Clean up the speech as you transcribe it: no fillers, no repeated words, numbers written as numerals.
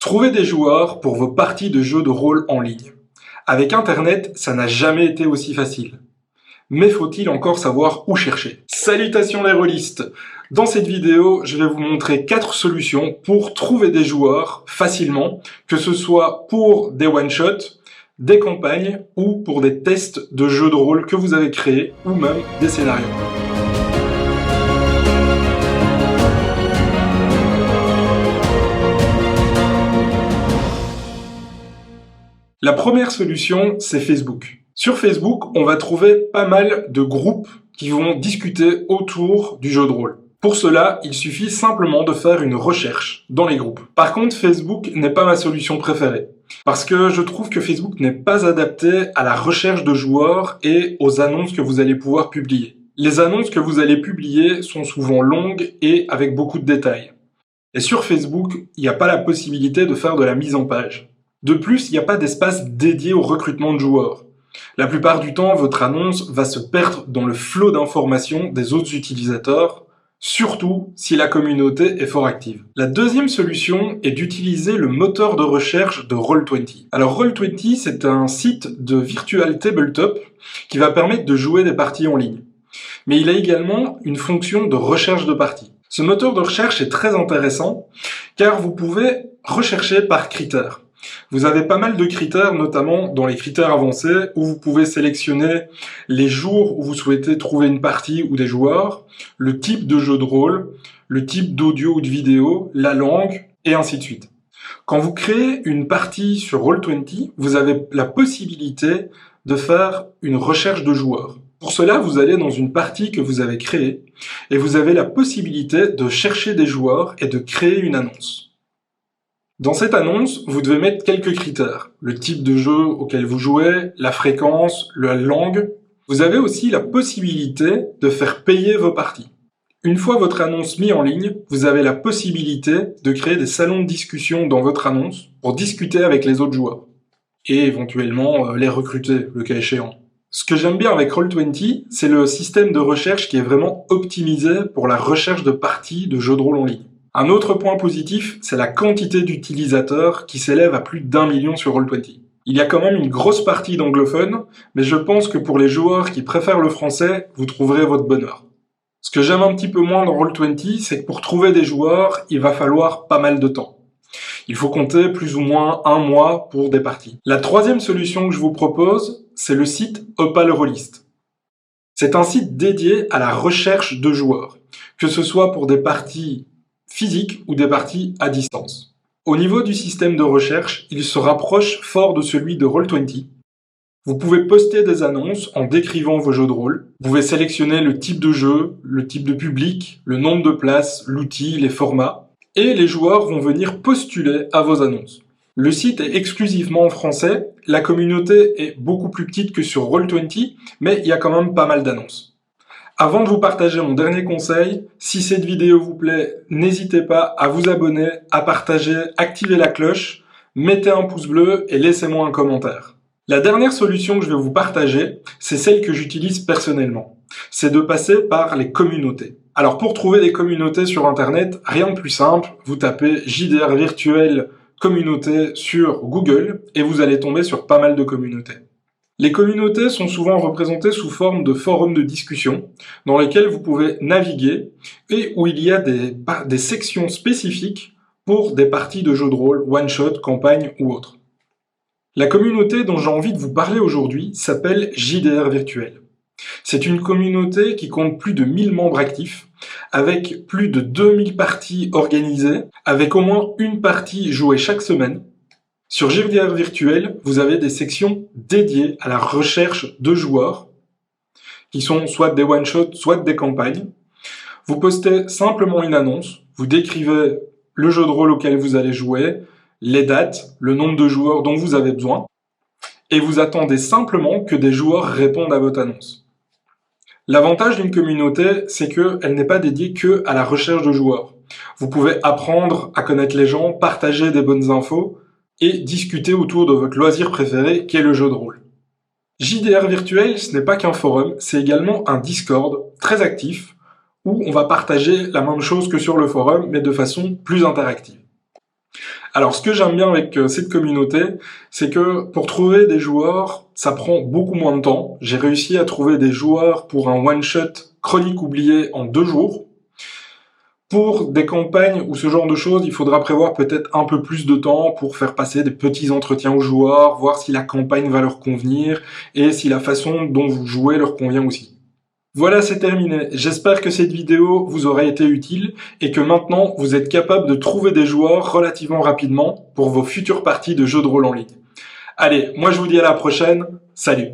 Trouvez des joueurs pour vos parties de jeux de rôle en ligne. Avec Internet, ça n'a jamais été aussi facile. Mais faut-il encore savoir où chercher? Salutations les rôlistes! Dans cette vidéo, je vais vous montrer 4 solutions pour trouver des joueurs facilement, que ce soit pour des one-shots, des campagnes ou pour des tests de jeux de rôle que vous avez créés ou même des scénarios. La première solution, c'est Facebook. Sur Facebook, on va trouver pas mal de groupes qui vont discuter autour du jeu de rôle. Pour cela, il suffit simplement de faire une recherche dans les groupes. Par contre, Facebook n'est pas ma solution préférée, parce que je trouve que Facebook n'est pas adapté à la recherche de joueurs et aux annonces que vous allez pouvoir publier. Les annonces que vous allez publier sont souvent longues et avec beaucoup de détails. Et sur Facebook, il n'y a pas la possibilité de faire de la mise en page. De plus, il n'y a pas d'espace dédié au recrutement de joueurs. La plupart du temps, votre annonce va se perdre dans le flot d'informations des autres utilisateurs, surtout si la communauté est fort active. La deuxième solution est d'utiliser le moteur de recherche de Roll20. Alors Roll20, c'est un site de virtual tabletop qui va permettre de jouer des parties en ligne. Mais il a également une fonction de recherche de parties. Ce moteur de recherche est très intéressant car vous pouvez rechercher par critères. Vous avez pas mal de critères, notamment dans les critères avancés, où vous pouvez sélectionner les jours où vous souhaitez trouver une partie ou des joueurs, le type de jeu de rôle, le type d'audio ou de vidéo, la langue, et ainsi de suite. Quand vous créez une partie sur Roll20, vous avez la possibilité de faire une recherche de joueurs. Pour cela, vous allez dans une partie que vous avez créée, et vous avez la possibilité de chercher des joueurs et de créer une annonce. Dans cette annonce, vous devez mettre quelques critères. Le type de jeu auquel vous jouez, la fréquence, la langue. Vous avez aussi la possibilité de faire payer vos parties. Une fois votre annonce mise en ligne, vous avez la possibilité de créer des salons de discussion dans votre annonce pour discuter avec les autres joueurs. Et éventuellement les recruter, le cas échéant. Ce que j'aime bien avec Roll20, c'est le système de recherche qui est vraiment optimisé pour la recherche de parties de jeux de rôle en ligne. Un autre point positif, c'est la quantité d'utilisateurs qui s'élève à plus d'1 million sur Roll20. Il y a quand même une grosse partie d'anglophones, mais je pense que pour les joueurs qui préfèrent le français, vous trouverez votre bonheur. Ce que j'aime un petit peu moins dans Roll20, c'est que pour trouver des joueurs, il va falloir pas mal de temps. Il faut compter plus ou moins 1 mois pour des parties. La troisième solution que je vous propose, c'est le site Opal Rollist. C'est un site dédié à la recherche de joueurs, que ce soit pour des parties physiques ou des parties à distance. Au niveau du système de recherche, il se rapproche fort de celui de Roll20. Vous pouvez poster des annonces en décrivant vos jeux de rôle. Vous pouvez sélectionner le type de jeu, le type de public, le nombre de places, l'outil, les formats. Et les joueurs vont venir postuler à vos annonces. Le site est exclusivement en français. La communauté est beaucoup plus petite que sur Roll20, mais il y a quand même pas mal d'annonces. Avant de vous partager mon dernier conseil, si cette vidéo vous plaît, n'hésitez pas à vous abonner, à partager, activer la cloche, mettez un pouce bleu et laissez-moi un commentaire. La dernière solution que je vais vous partager, c'est celle que j'utilise personnellement. C'est de passer par les communautés. Alors pour trouver des communautés sur Internet, rien de plus simple, vous tapez JDR Virtuel Communauté sur Google et vous allez tomber sur pas mal de communautés. Les communautés sont souvent représentées sous forme de forums de discussion dans lesquels vous pouvez naviguer et où il y a des sections spécifiques pour des parties de jeux de rôle, one-shot, campagne ou autre. La communauté dont j'ai envie de vous parler aujourd'hui s'appelle JDR Virtuel. C'est une communauté qui compte plus de 1000 membres actifs, avec plus de 2000 parties organisées, avec au moins une partie jouée chaque semaine. Sur JDR Virtuel, vous avez des sections dédiées à la recherche de joueurs, qui sont soit des one-shots, soit des campagnes. Vous postez simplement une annonce, vous décrivez le jeu de rôle auquel vous allez jouer, les dates, le nombre de joueurs dont vous avez besoin, et vous attendez simplement que des joueurs répondent à votre annonce. L'avantage d'une communauté, c'est qu'elle n'est pas dédiée que à la recherche de joueurs. Vous pouvez apprendre à connaître les gens, partager des bonnes infos, et discuter autour de votre loisir préféré qui est le jeu de rôle. JDR Virtuel, ce n'est pas qu'un forum, c'est également un Discord très actif où on va partager la même chose que sur le forum mais de façon plus interactive. Alors, ce que j'aime bien avec cette communauté, c'est que pour trouver des joueurs, ça prend beaucoup moins de temps. J'ai réussi à trouver des joueurs pour un one-shot Chronique oubliée en 2 jours. Pour des campagnes ou ce genre de choses, il faudra prévoir peut-être un peu plus de temps pour faire passer des petits entretiens aux joueurs, voir si la campagne va leur convenir et si la façon dont vous jouez leur convient aussi. Voilà, c'est terminé. J'espère que cette vidéo vous aura été utile et que maintenant vous êtes capable de trouver des joueurs relativement rapidement pour vos futures parties de jeux de rôle en ligne. Allez, moi je vous dis à la prochaine. Salut!